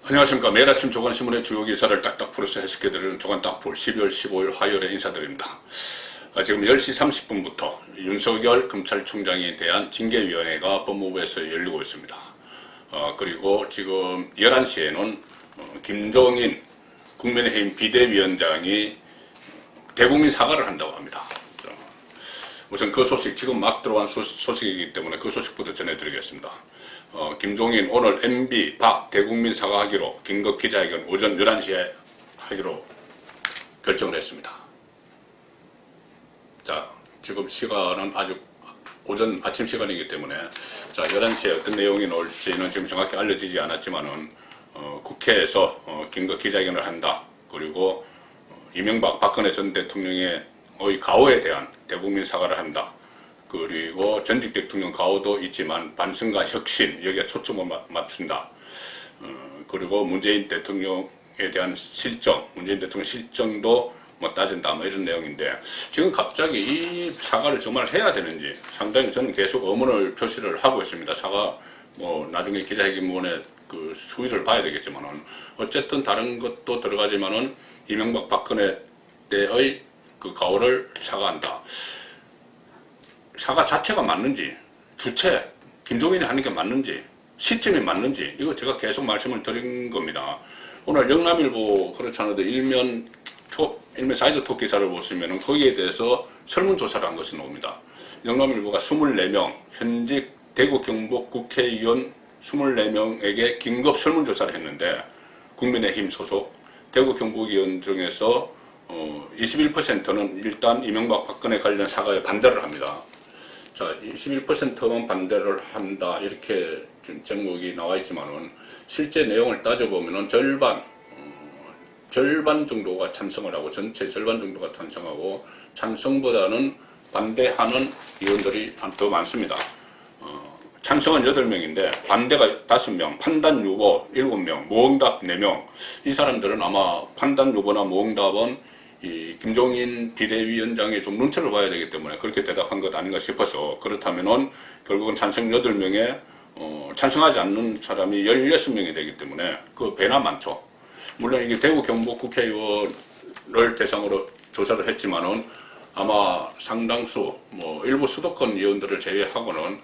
안녕하십니까. 매일 아침 조간신문의 주요 기사를 딱딱 풀어서 해석해드리는 조간딱풀 12월 15일 화요일에 인사드립니다. 지금 10시 30분부터 윤석열 검찰총장에 대한 징계위원회가 법무부에서 열리고 있습니다. 그리고 지금 11시에는 김종인 국민의힘 비대위원장이 대국민 사과를 한다고 합니다. 우선 그 소식, 지금 막 들어온 소식이기 때문에 그 소식부터 전해드리겠습니다. 김종인 오늘 MB 박 대국민 사과하기로 긴급 기자회견 오전 11시에 하기로 결정을 했습니다. 자, 지금 시간은 아주 오전 아침 시간이기 때문에 자, 11시에 어떤 내용이 나올지는 지금 정확히 알려지지 않았지만은 국회에서 긴급 기자회견을 한다. 그리고 이명박 박근혜 전 대통령의 가오에 대한 대국민 사과를 한다. 그리고 전직 대통령 가오도 있지만 반성과 혁신 여기에 초점을 맞춘다. 그리고 문재인 대통령에 대한 실정, 문재인 대통령 실정도 따진다. 이런 내용인데 지금 갑자기 이 사과를 정말 해야 되는지 상당히 저는 계속 의문을 표시를 하고 있습니다. 사과 나중에 기자회견문에 그 수위를 봐야 되겠지만은 어쨌든 다른 것도 들어가지만은 이명박 박근혜 때의 그 가오를 사과한다. 사과 자체가 맞는지, 주체, 김종인이 하는 게 맞는지, 시점이 맞는지, 이거 제가 계속 말씀을 드린 겁니다. 오늘 영남일보 그렇지 않아도 일면 사이드 톡 기사를 보시면 거기에 대해서 설문조사를 한 것이 나옵니다. 영남일보가 24명, 현직 대구 경북 국회의원 24명에게 긴급 설문조사를 했는데 국민의힘 소속 대구 경북의원 중에서 21%는 일단 이명박 박근혜 관련 사과에 반대를 합니다. 자, 21%만 반대를 한다. 이렇게 제목이 나와 있지만은 실제 내용을 따져보면은 절반 정도가 찬성을 하고 전체 절반 정도가 찬성하고 찬성보다는 반대하는 의원들이 더 많습니다. 찬성은 8명인데 반대가 5명, 판단 유보 7명, 무응답 4명. 이 사람들은 아마 판단 유보나 무응답은 이 김종인 비대위원장의 좀 눈치를 봐야 되기 때문에 그렇게 대답한 것 아닌가 싶어서 그렇다면은 결국은 찬성 8명에 찬성하지 않는 사람이 16명이 되기 때문에 그 배나 많죠. 물론 이게 대구 경북 국회의원을 대상으로 조사를 했지만은 아마 상당수 일부 수도권 의원들을 제외하고는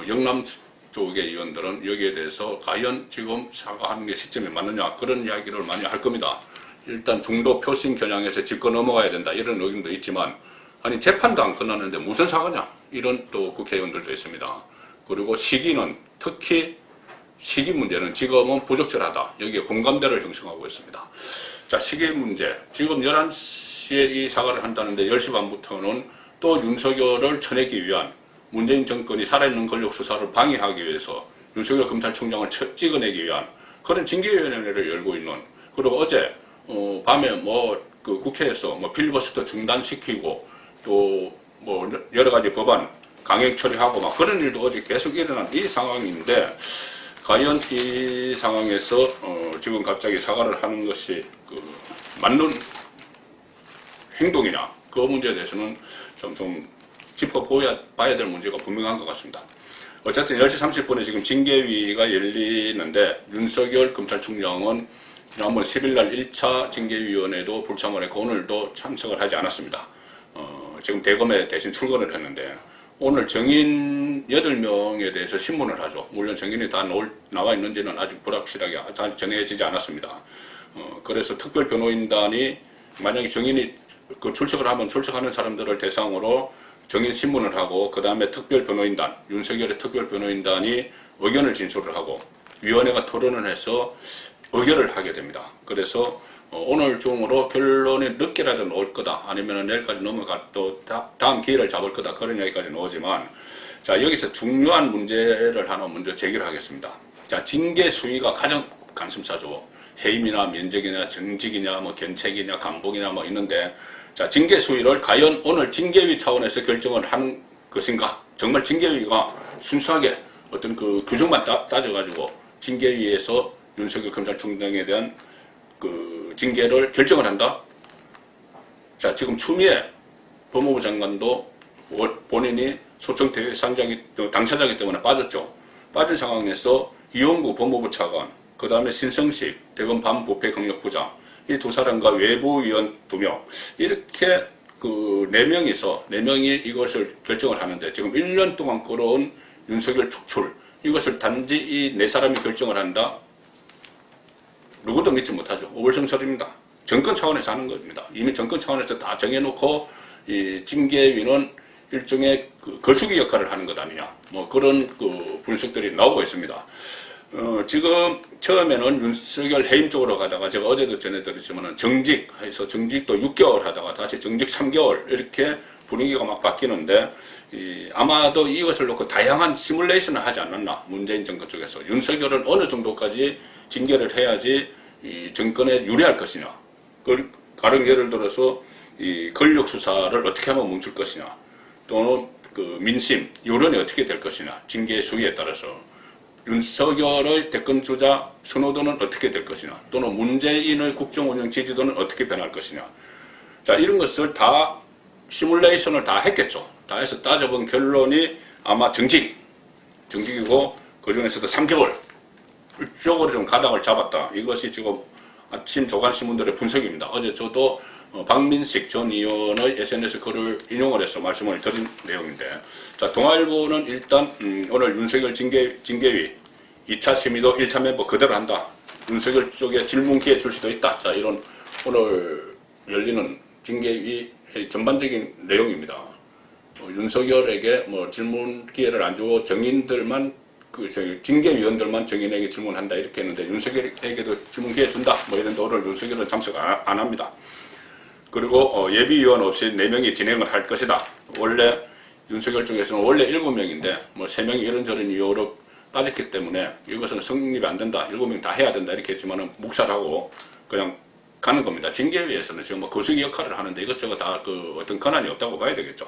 영남 쪽의 의원들은 여기에 대해서 과연 지금 사과하는 게 시점이 맞느냐 그런 이야기를 많이 할 겁니다. 일단 중도 표심 겨냥해서 짚고 넘어가야 된다 이런 의견도 있지만 아니 재판도 안 끝났는데 무슨 사과냐 이런 또 국회의원들도 있습니다. 그리고 시기는 특히 시기 문제는 지금은 부적절하다. 여기에 공감대를 형성하고 있습니다. 자, 시기 문제. 지금 11시에 이 사과를 한다는데 10시 반부터는 또 윤석열을 쳐내기 위한 문재인 정권이 살아있는 권력 수사를 방해하기 위해서 윤석열 검찰총장을 찍어내기 위한 그런 징계위원회를 열고 있는 그리고 어제 밤에 그 국회에서 필리버스터 중단시키고 또 여러 가지 법안 강행 처리하고 그런 일도 어제 계속 일어난 이 상황인데 과연 이 상황에서 지금 갑자기 사과를 하는 것이 맞는 행동이냐 그 문제에 대해서는 좀 짚어봐야 될 문제가 분명한 것 같습니다. 어쨌든 10시 30분에 지금 징계위가 열리는데 윤석열 검찰총장은 지난번 10일날 1차 징계위원회도 불참을 했고 오늘도 참석을 하지 않았습니다. 지금 대검에 대신 출근을 했는데 오늘 정인 8명에 대해서 신문을 하죠. 물론 정인이 다 나와 있는지는 아직 불확실하게 아직 정해지지 않았습니다. 그래서 특별 변호인단이 만약에 정인이 출석을 하면 출석하는 사람들을 대상으로 정인 신문을 하고 그 다음에 특별 변호인단, 윤석열의 특별 변호인단이 의견을 진술을 하고 위원회가 토론을 해서 의결을 하게 됩니다. 그래서 오늘 중으로 결론이 늦게라도 나올 거다 아니면 내일까지 넘어가 또 다음 기회를 잡을 거다 그런 이야기까지 나오지만 자 여기서 중요한 문제를 하나 먼저 제기를 하겠습니다. 자 징계 수위가 가장 관심사죠. 해임이나 면책이나 정직이냐 견책이냐 감봉이냐 있는데 자 징계 수위를 과연 오늘 징계위 차원에서 결정을 하는 것인가 정말 징계위가 순수하게 어떤 그 규정만 따져가지고 징계위에서 윤석열 검찰총장에 대한 그 징계를 결정을 한다. 자, 지금 추미애 법무부 장관도 본인이 소청 대상자기 당사자이기 때문에 빠졌죠. 빠진 상황에서 이용구 법무부 차관 그 다음에 신성식 대검 반부패강력부장 이 두 사람과 외부위원 2명 이렇게 그 4명이 이것을 결정을 하는데 지금 1년 동안 끌어온 윤석열 축출 이것을 단지 이 4사람이 결정을 한다? 누구도 믿지 못하죠. 오월성설입니다. 정권 차원에서 하는 겁니다. 이미 정권 차원에서 다 정해놓고 이 징계위는 일종의 그 거수기 역할을 하는 것 아니냐. 뭐 그런 그 분석들이 나오고 있습니다. 지금 처음에는 윤석열 해임 쪽으로 가다가 제가 어제도 전해드렸지만 정직해서 정직도 6개월 하다가 다시 정직 3개월 이렇게 분위기가 막 바뀌는데 아마도 이것을 놓고 다양한 시뮬레이션을 하지 않았나 문재인 정권 쪽에서 윤석열은 어느 정도까지 징계를 해야지 이 정권에 유리할 것이냐 가령 예를 들어서 이 권력 수사를 어떻게 하면 멈출 것이냐 또는 그 민심 여론이 어떻게 될 것이냐 징계 수위에 따라서 윤석열의 대권 주자 선호도는 어떻게 될 것이냐 또는 문재인의 국정운영 지지도는 어떻게 변할 것이냐 자 이런 것을 다 시뮬레이션을 다 했겠죠. 다 해서 따져본 결론이 아마 정직이고 그 중에서도 3개월 이쪽으로 좀 가닥을 잡았다. 이것이 지금 아침 조간신문들의 분석입니다. 어제 저도 박민식 전 의원의 SNS 글을 인용을 해서 말씀을 드린 내용인데 자 동아일보는 일단 오늘 윤석열 징계위 2차 심의도 1차 멤버 그대로 한다. 윤석열 쪽에 질문 기회 줄 수도 있다. 자 이런 오늘 열리는 징계위의 전반적인 내용입니다. 윤석열에게 뭐 질문 기회를 안 주고 정인들만 징계위원들만 정인에게 질문한다 이렇게 했는데 윤석열에게도 질문 기회 준다. 뭐 이런데 오늘 윤석열은 참석 안 합니다. 그리고 예비위원 없이 4명이 진행을 할 것이다. 원래 윤석열 쪽에서는 원래 7명인데 뭐 3명이 이런저런 이유로 빠졌기 때문에 이것은 성립이 안 된다. 7명 다 해야 된다 이렇게 했지만은 묵살하고 그냥 가는 겁니다. 징계위에서는 지금 뭐 거수기 역할을 하는데 이것저것 다 그 어떤 권한이 없다고 봐야 되겠죠.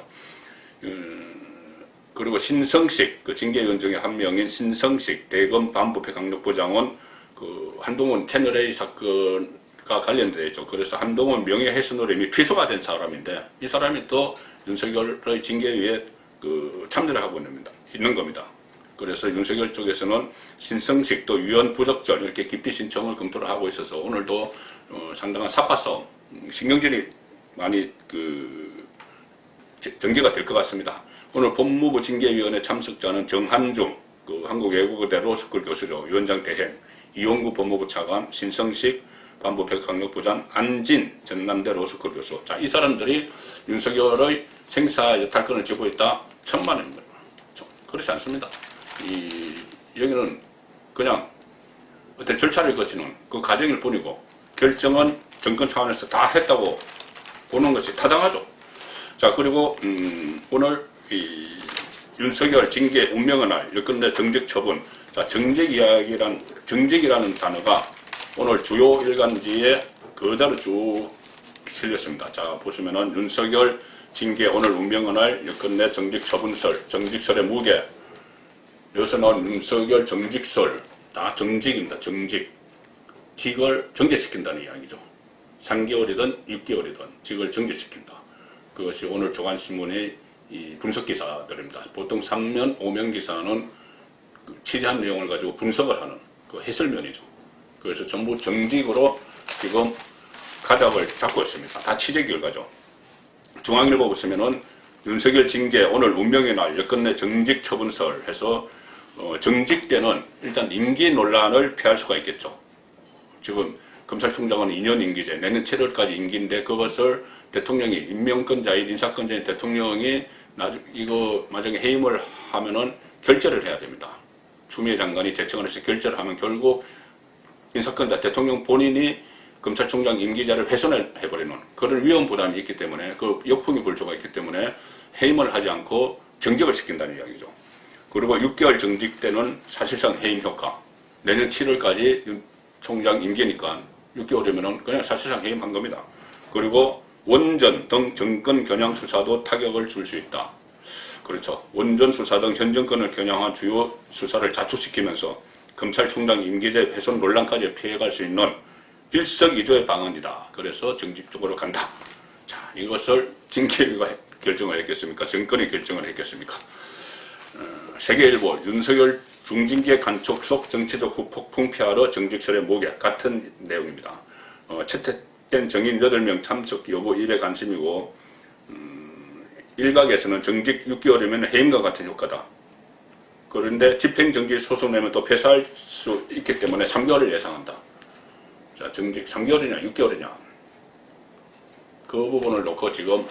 그리고 신성식 그 징계위원 중에 한 명인 신성식 대검 반부패강력부장은 그 한동훈 채널A 사건과 관련되어 있죠. 그래서 한동훈 명예훼손으로 이미 피소가 된 사람인데 이 사람이 또 윤석열의 징계위에 그 참여를 하고 있는 겁니다. 그래서 윤석열 쪽에서는 신성식 또 위원 부적절 이렇게 기피 신청을 검토를 하고 있어서 오늘도 상당한 삽바싸움, 신경전이 많이 그 전개가 될 것 같습니다. 오늘 법무부 징계위원회 참석자는 정한중 그 한국외국어대 로스쿨 교수죠. 위원장 대행, 이용구 법무부 차관, 신성식 반부패강력부장, 안진 전남대 로스쿨 교수. 자, 이 사람들이 윤석열의 생사 여탈권을 쥐고 있다. 천만입니다. 그렇지 않습니다. 여기는 그냥 어떤 절차를 거치는 그 과정일 뿐이고 결정은 정권 차원에서 다 했다고 보는 것이 타당하죠. 자 그리고 오늘 윤석열 징계 운명의 날 여건내 정직 처분. 자 정직이라는 단어가 오늘 주요 일간지에 그대로 쭉 실렸습니다. 자 보시면은 윤석열 징계 오늘 운명의 날 여건내 정직 처분설 정직설의 무게. 여기서 나온 윤석열 정직설, 다 정직입니다. 정직. 직을 정지시킨다는 이야기죠. 3개월이든 6개월이든 직을 정지시킨다. 그것이 오늘 조간신문의 이 분석 기사들입니다. 보통 3면, 5면 기사는 그 취재한 내용을 가지고 분석을 하는 그 해설면이죠. 그래서 전부 정직으로 지금 가닥을 잡고 있습니다. 다 취재 결과죠. 중앙일보 보시면은 윤석열 징계 오늘 운명의 날 여건내 정직 처분설 해서 정직 때는 일단 임기 논란을 피할 수가 있겠죠. 지금 검찰총장은 2년 임기제, 내년 7월까지 임기인데 그것을 대통령이 임명권자인 인사권자인 대통령이 이거 나중에 해임을 하면은 결재를 해야 됩니다. 추미애 장관이 제청을 해서 결재를 하면 결국 인사권자 대통령 본인이 검찰총장 임기자를 훼손해버리는 그런 위험 부담이 있기 때문에 그 역풍이 불 수가 있기 때문에 해임을 하지 않고 정직을 시킨다는 이야기죠. 그리고 6개월 정직 때는 사실상 해임 효과. 내년 7월까지 총장 임기니까 6개월이면 그냥 사실상 해임한 겁니다. 그리고 원전 등 정권 겨냥 수사도 타격을 줄 수 있다. 그렇죠. 원전 수사 등 현 정권을 겨냥한 주요 수사를 자축시키면서 검찰총장 임기제 훼손 논란까지 피해갈 수 있는 일석이조의 방안이다. 그래서 정직 쪽으로 간다. 자, 이것을 징계위가 결정을 했겠습니까? 정권이 결정을 했겠습니까? 세계일보 윤석열 중징계 간촉 속 정치적 후폭 풍피하러 정직설의 목에 같은 내용입니다. 채택된 정인 8명 참석 여부 입에 관심이고 일각에서는 정직 6개월이면 해임과 같은 효과다. 그런데 집행정지 소송 내면 또 폐사할 수 있기 때문에 3개월을 예상한다. 자, 정직 3개월이냐 6개월이냐 그 부분을 놓고 지금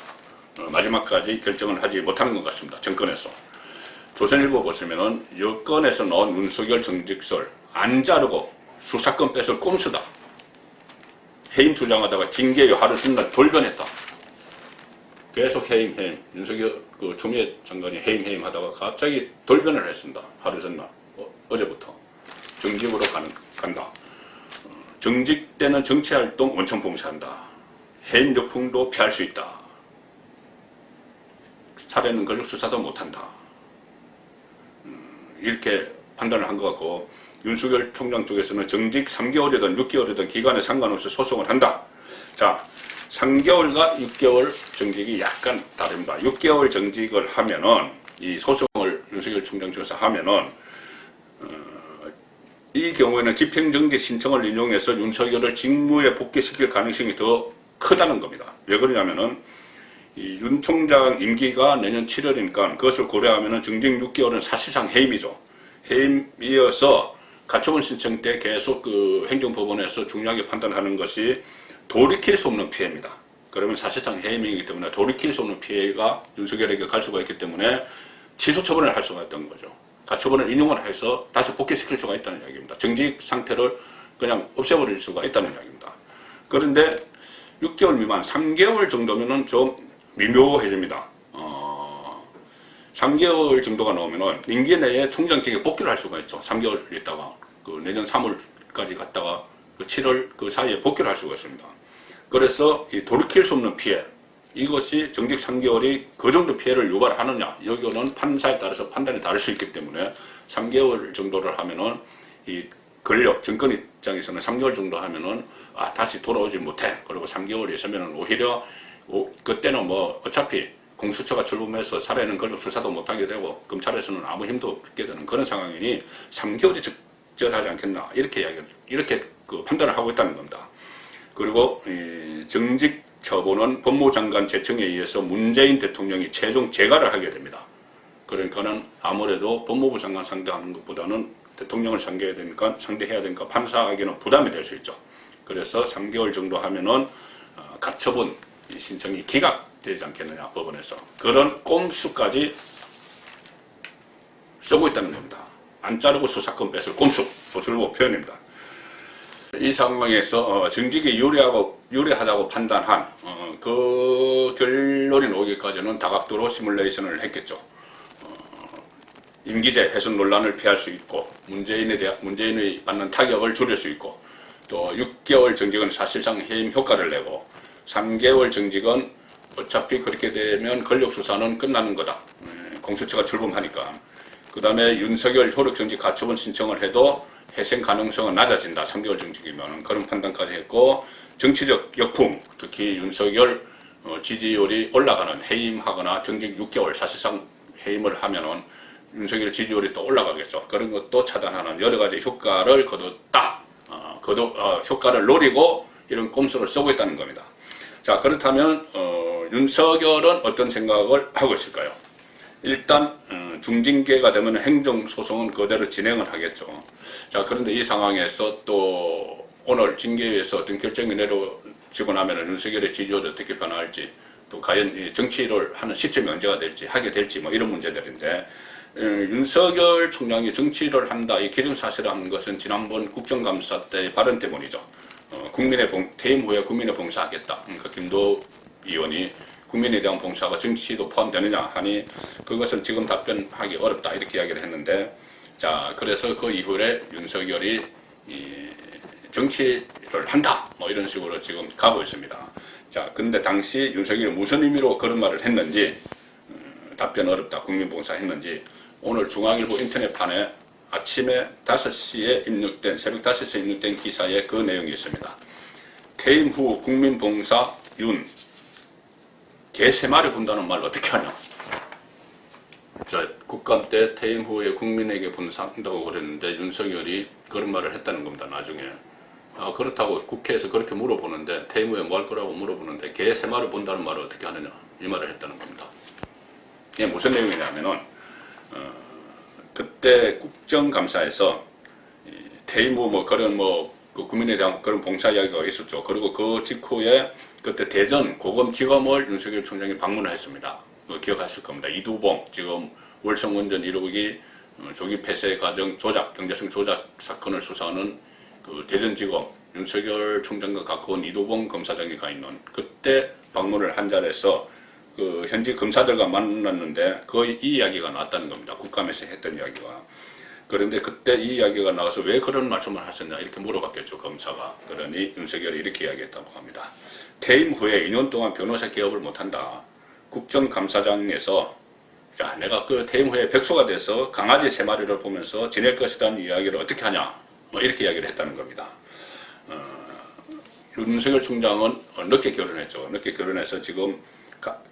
마지막까지 결정을 하지 못하는 것 같습니다. 정권에서. 조선일보 보시면은 여권에서 나온 윤석열 정직설 안 자르고 수사권 뺏을 꼼수다. 해임 주장하다가 징계위 하루 전날 돌변했다. 계속 해임. 윤석열 추미애 장관이 해임 하다가 갑자기 돌변을 했습니다. 하루 전날. 어제부터. 정직으로 간다. 정직 때는 정치활동 원천 봉쇄한다. 해임 역풍도 피할 수 있다. 살해는 권력 수사도 못한다. 이렇게 판단을 한 것 같고 윤석열 총장 쪽에서는 정직 3개월이든 6개월이든 기간에 상관없이 소송을 한다. 자, 3개월과 6개월 정직이 약간 다릅니다. 6개월 정직을 하면은 이 소송을 윤석열 총장 쪽에서 하면은 이 경우에는 집행정지 신청을 인용해서 윤석열을 직무에 복귀시킬 가능성이 더 크다는 겁니다. 왜 그러냐면은 이 윤 총장 임기가 내년 7월이니까 그것을 고려하면은 정직 6개월은 사실상 해임이죠. 해임이어서 가처분 신청 때 계속 행정법원에서 중요하게 판단하는 것이 돌이킬 수 없는 피해입니다. 그러면 사실상 해임이기 때문에 돌이킬 수 없는 피해가 윤석열에게 갈 수가 있기 때문에 취소 처분을 할 수가 있다는 거죠. 가처분을 인용을 해서 다시 복귀시킬 수가 있다는 이야기입니다. 정직 상태를 그냥 없애버릴 수가 있다는 이야기입니다. 그런데 6개월 미만 3개월 정도면은 좀 미묘해집니다. 3개월 정도가 나오면은 임기 내에 총장직에 복귀를 할 수가 있죠. 3개월 있다가 내년 3월까지 갔다가 7월 그 사이에 복귀를 할 수가 있습니다. 그래서 이 돌이킬 수 없는 피해 이것이 정직 3개월이 그 정도 피해를 유발하느냐 여기는 판사에 따라서 판단이 다를 수 있기 때문에 3개월 정도를 하면은 이 권력 정권 입장에서는 3개월 정도 하면은 다시 돌아오지 못해. 그리고 3개월이 있으면은 오히려 그때는 뭐 어차피 공수처가 출범해서 살해는 권력 수사도 못하게 되고 검찰에서는 아무 힘도 없게 되는 그런 상황이니 3개월이 적절하지 않겠나 이렇게 판단을 하고 있다는 겁니다. 그리고 정직 처분은 법무장관 제청에 의해서 문재인 대통령이 최종 재가를 하게 됩니다. 그러니까는 아무래도 법무부 장관 상대하는 것보다는 대통령을 상대해야 되니까 판사에게는 부담이 될 수 있죠. 그래서 3개월 정도 하면은 가처분 신청이 기각되지 않겠느냐 법원에서 그런 꼼수까지 쓰고 있다는 겁니다. 안 자르고 수사권 뺏을 꼼수 조선일보 표현입니다. 이 상황에서 정직이 유리하다고 판단한 그 결론이 나오기까지는 다각도로 시뮬레이션을 했겠죠. 임기제 훼손 논란을 피할 수 있고 문재인이 받는 타격을 줄일 수 있고 또 6개월 정직은 사실상 해임 효과를 내고 3개월 정직은 어차피 그렇게 되면 권력 수사는 끝나는 거다. 공수처가 출범하니까. 그 다음에 윤석열 효력정지 가처분 신청을 해도 회생 가능성은 낮아진다. 3개월 정직이면 그런 판단까지 했고 정치적 역풍 특히 윤석열 지지율이 올라가는 해임하거나 정직 6개월 사실상 해임을 하면은 윤석열 지지율이 또 올라가겠죠. 그런 것도 차단하는 여러 가지 효과를 거뒀다. 효과를 노리고 이런 꼼수를 쓰고 있다는 겁니다. 자, 그렇다면 윤석열은 어떤 생각을 하고 있을까요? 일단 중징계가 되면 행정소송은 그대로 진행을 하겠죠. 자, 그런데 이 상황에서 또 오늘 징계위에서 어떤 결정이 내려지고 나면 윤석열의 지지율이 어떻게 변화할지 또 과연 정치를 하는 시점이 언제가 될지 하게 될지 뭐 이런 문제들인데 윤석열 총장이 정치를 한다 이 기정사실을 한 것은 지난번 국정감사 때의 발언 때문이죠. 퇴임 후에 국민에 봉사하겠다. 그러니까 김도 의원이 국민에 대한 봉사가 정치도 포함되느냐 하니 그것은 지금 답변하기 어렵다 이렇게 이야기를 했는데 자 그래서 그 이후에 윤석열이 정치를 한다 뭐 이런 식으로 지금 가고 있습니다. 자 근데 당시 윤석열이 무슨 의미로 그런 말을 했는지 답변 어렵다 국민봉사 했는지 오늘 중앙일보 인터넷판에 아침에 5시에 입력된 새벽 5시에 입력된 기사에 그 내용이 있습니다. 퇴임 후 국민봉사 윤 개 3마리 본다는 말 어떻게 하냐. 자, 국감 때 퇴임 후에 국민에게 분산한다고 그랬는데 윤석열이 그런 말을 했다는 겁니다. 나중에. 그렇다고 국회에서 그렇게 물어보는데 퇴임 후에 뭐 할 거라고 물어보는데 개 세 마리 본다는 말을 어떻게 하느냐 이 말을 했다는 겁니다. 이게 무슨 내용이냐면은 그때 국정감사에서 퇴임 후 뭐 그런 그 국민에 대한 그런 봉사 이야기가 있었죠. 그리고 그 직후에 그때 대전 고검지검을 윤석열 총장이 방문을 했습니다. 기억하실 겁니다. 이두봉 지금 월성원전 1호기 조기 폐쇄 과정 조작, 경제성 조작 사건을 수사하는 그 대전지검 윤석열 총장과 가까운 이두봉 검사장이 가 있는 그때 방문을 한 자리에서 그 현지 검사들과 만났는데 거의 이 이야기가 나왔다는 겁니다. 국감에서 했던 이야기가. 그런데 그때 이 이야기가 나와서 왜 그런 말씀을 하셨냐 이렇게 물어봤겠죠, 검사가. 그러니 윤석열이 이렇게 이야기했다고 합니다. 퇴임 후에 2년 동안 변호사 개업을 못한다. 국정감사장에서 자, 내가 그 퇴임 후에 백수가 돼서 강아지 3마리를 보면서 지낼 것이라는 이야기를 어떻게 하냐 뭐 이렇게 이야기를 했다는 겁니다. 윤석열 총장은 늦게 결혼했죠. 늦게 결혼해서 지금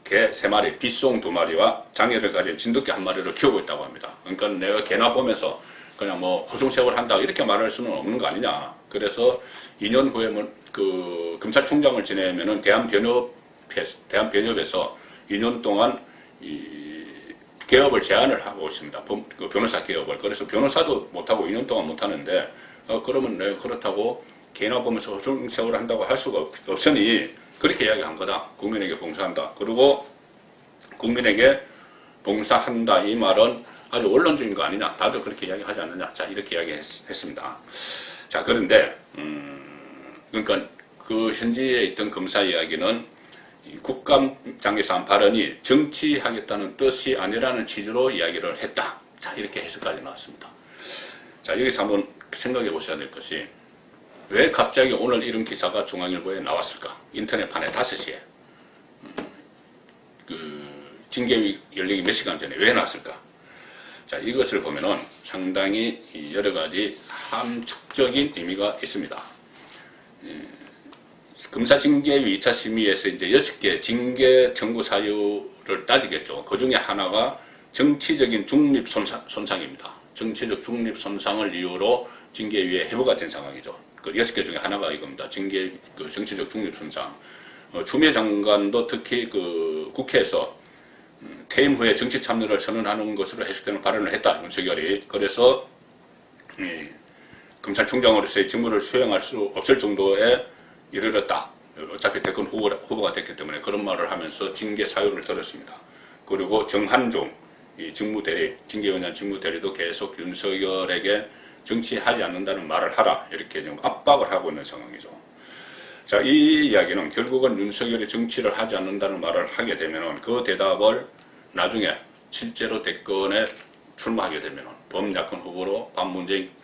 개 3마리, 빗송 2마리와 장애를 가진 진돗개 1마리를 키우고 있다고 합니다. 그러니까 내가 개나 보면서 그냥 뭐 호송세월 한다 이렇게 말할 수는 없는 거 아니냐. 그래서 2년 후에 그 검찰총장을 지내면은 대한변협에서 2년 동안 개업을 제한을 하고 있습니다. 그 변호사 개업을. 그래서 변호사도 못하고 2년 동안 못하는데 그러면 내가 그렇다고 개나 보면서 호송세월을 한다고 할 수가 없으니 그렇게 이야기한 거다. 국민에게 봉사한다. 그리고 국민에게 봉사한다 이 말은 아주 원론적인 거 아니냐. 다들 그렇게 이야기하지 않느냐. 자, 이렇게 이야기했습니다. 자, 그런데 그러니까 그 현지에 있던 검사 이야기는 국감장에서 한 발언이 정치하겠다는 뜻이 아니라는 취지로 이야기를 했다. 자, 이렇게 해석까지 나왔습니다. 자, 여기서 한번 생각해 보셔야 될 것이 왜 갑자기 오늘 이런 기사가 중앙일보에 나왔을까? 인터넷판에 5시에. 그 징계위 열리기 몇 시간 전에 왜 나왔을까? 자, 이것을 보면은 상당히 여러 가지 함축적인 의미가 있습니다. 검사징계위 2차 심의에서 이제 6개 징계 청구 사유를 따지겠죠. 그 중에 하나가 정치적인 중립 손상입니다. 정치적 중립 손상을 이유로 징계위에 해부가 된 상황이죠. 그 6개 중에 하나가 이겁니다. 그 정치적 중립 손상. 추미애 장관도 특히 그 국회에서 퇴임 후에 정치 참여를 선언하는 것으로 해석되는 발언을 했다. 윤석열이. 그래서 검찰총장으로서의 직무를 수행할 수 없을 정도에 이르렀다. 어차피 대권 후보가 됐기 때문에 그런 말을 하면서 징계 사유를 들었습니다. 그리고 정한종 직무대리, 징계위원장 직무대리도 계속 윤석열에게 정치하지 않는다는 말을 하라. 이렇게 지금 압박을 하고 있는 상황이죠. 자, 이 이야기는 결국은 윤석열이 정치를 하지 않는다는 말을 하게 되면은 그 대답을 나중에 실제로 대권에 출마하게 되면은 범야권 후보로 반문재인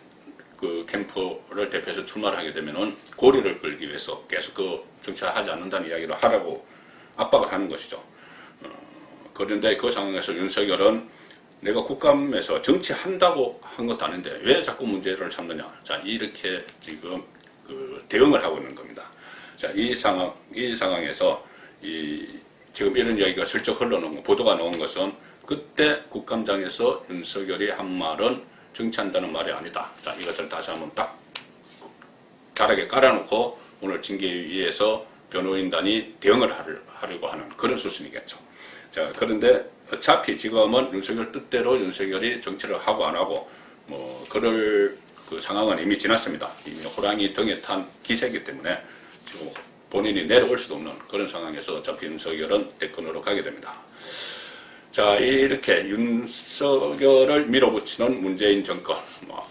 그 캠프를 대표해서 출마를 하게 되면은 고리를 끌기 위해서 계속 그 정치를 하지 않는다는 이야기를 하라고 압박을 하는 것이죠. 그런데 그 상황에서 윤석열은 내가 국감에서 정치한다고 한 것도 아닌데 왜 자꾸 문제를 삼느냐. 자, 이렇게 지금 그 대응을 하고 있는 겁니다. 자, 이 상황에서 지금 이런 이야기가 슬쩍 흘러놓은 보도가 나온 것은 그때 국감장에서 윤석열이 한 말은 정치한다는 말이 아니다. 자, 이것을 다시 한번 딱 다르게 깔아놓고 오늘 징계위에서 변호인단이 대응을 하려고 하는 그런 수순이겠죠. 자, 그런데 어차피 지금은 윤석열 뜻대로 윤석열이 정치를 하고 안 하고 뭐 그럴 그 상황은 이미 지났습니다. 이미 호랑이 등에 탄 기세이기 때문에 지금 본인이 내려올 수도 없는 그런 상황에서 어차피 윤석열은 대권으로 가게 됩니다. 자, 이렇게 윤석열을 밀어붙이는 문재인 정권,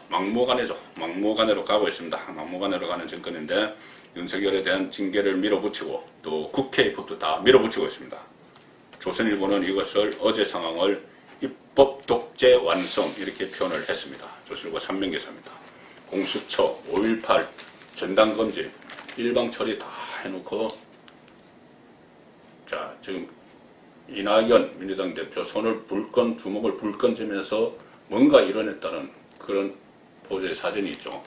막무가내죠. 막무가내로 가고 있습니다. 막무가내로 가는 정권인데 윤석열에 대한 징계를 밀어붙이고 또 국회 입법도 다 밀어붙이고 있습니다. 조선일보는 이것을 어제 상황을 입법 독재 완성 이렇게 표현을 했습니다. 조선일보 3면기사입니다. 공수처, 5.18, 전당검진, 일방 처리 다 해놓고 자, 지금 이낙연 민주당 대표 주먹을 불끈 쥐면서 뭔가 이뤄냈다는 그런 포즈의 사진이 있죠.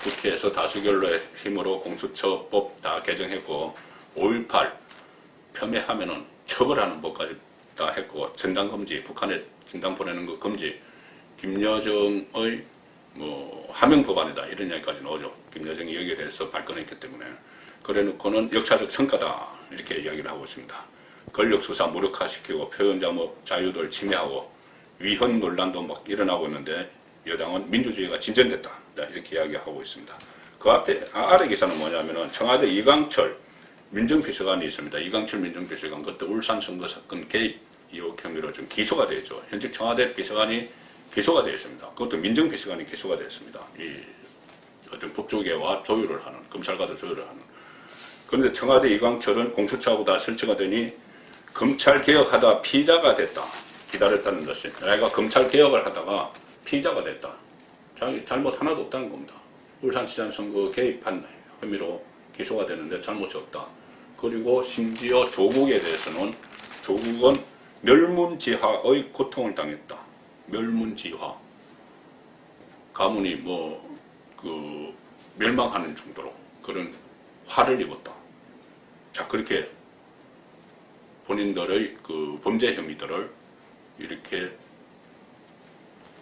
국회에서 다수결로의 힘으로 공수처법 다 개정했고 5.18 폄훼하면은 처벌하는 법까지 하겠다 했고, 전당 금지, 북한에 진당 보내는 거 금지, 김여정의 뭐 하명 법안이다 이런 이야기까지 나오죠. 김여정이 여기에 대해서 발끈했기 때문에. 그래놓고는 역사적 성과다 이렇게 이야기를 하고 있습니다. 권력 수사 무력화시키고 표현자 뭐 자유를 침해하고 위헌 논란도 막 일어나고 있는데 여당은 민주주의가 진전됐다 이렇게 이야기하고 있습니다. 그 앞에 아래 기사는 뭐냐면은 청와대 이강철 민정비서관이 있습니다. 이강철 민정비서관 그때 울산 선거 사건 개입 의혹 혐의로 좀 기소가 되어 있죠. 현재 청와대 비서관이 기소가 되어 있습니다. 그것도 민정비서관이 기소가 되었습니다. 이 어떤 법조계와 조율을 하는, 검찰과도 조율을 하는. 그런데 청와대 이강철은 공수처하고 다 설치가 되니 검찰개혁하다 피의자가 됐다. 기다렸다는 것이. 내가 검찰개혁을 하다가 피의자가 됐다. 자기 잘못 하나도 없다는 겁니다. 울산시장 선거 개입한 혐의로 기소가 되는데 잘못이 없다. 그리고 심지어 조국에 대해서는 조국은 멸문지화의 고통을 당했다. 멸문지화. 가문이 멸망하는 정도로 그런 화를 입었다. 자, 그렇게 본인들의 그 범죄 혐의들을 이렇게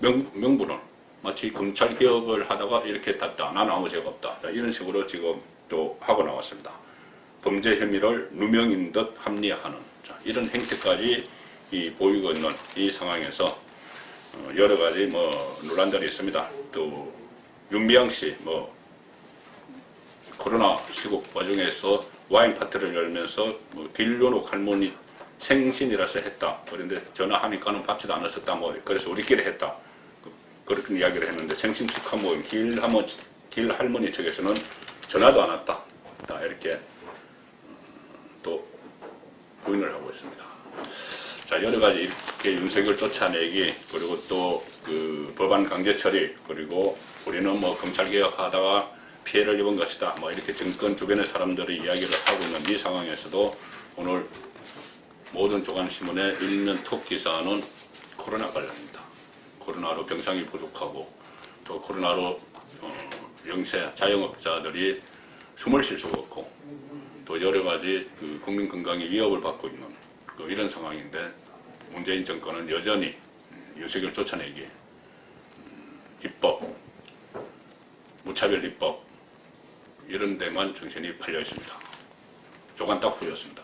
명분을 마치 검찰 개혁을 하다가 이렇게 탔다. 나는 아무 죄가 없다. 자, 이런 식으로 지금 또 하고 나왔습니다. 범죄 혐의를 누명인 듯 합리화하는 자, 이런 행태까지 보이고 있는 이 상황에서 여러 가지 논란들이 있습니다. 또 윤미향 씨 코로나 시국 와중에서 와인 파티를 열면서 길려놓고 할머니 생신이라서 했다. 그런데 전화하니까는 받지도 않았었다. 그래서 우리끼리 했다. 그렇게 이야기를 했는데 생신 축하 모임 길 할머니 측에서는 전화도 안 왔다. 이렇게 또 부인을 하고 있습니다. 자, 여러 가지 이렇게 윤석열 쫓아내기, 그리고 또 그 법안 강제 처리, 그리고 우리는 검찰 개혁하다가 피해를 입은 것이다. 이렇게 정권 주변의 사람들이 이야기를 하고 있는 이 상황에서도 오늘 모든 조간신문의 일면 톱 기사는 코로나 관련입니다. 코로나로 병상이 부족하고 또 코로나로 영세 자영업자들이 숨을 쉴 수가 없고 또 여러 가지 그 국민 건강에 위협을 받고 있는 이런 상황인데 문재인 정권은 여전히 윤석열 쫓아내기, 입법, 무차별 입법 이런 데만 정신이 팔려 있습니다. 조간 딱 후였습니다.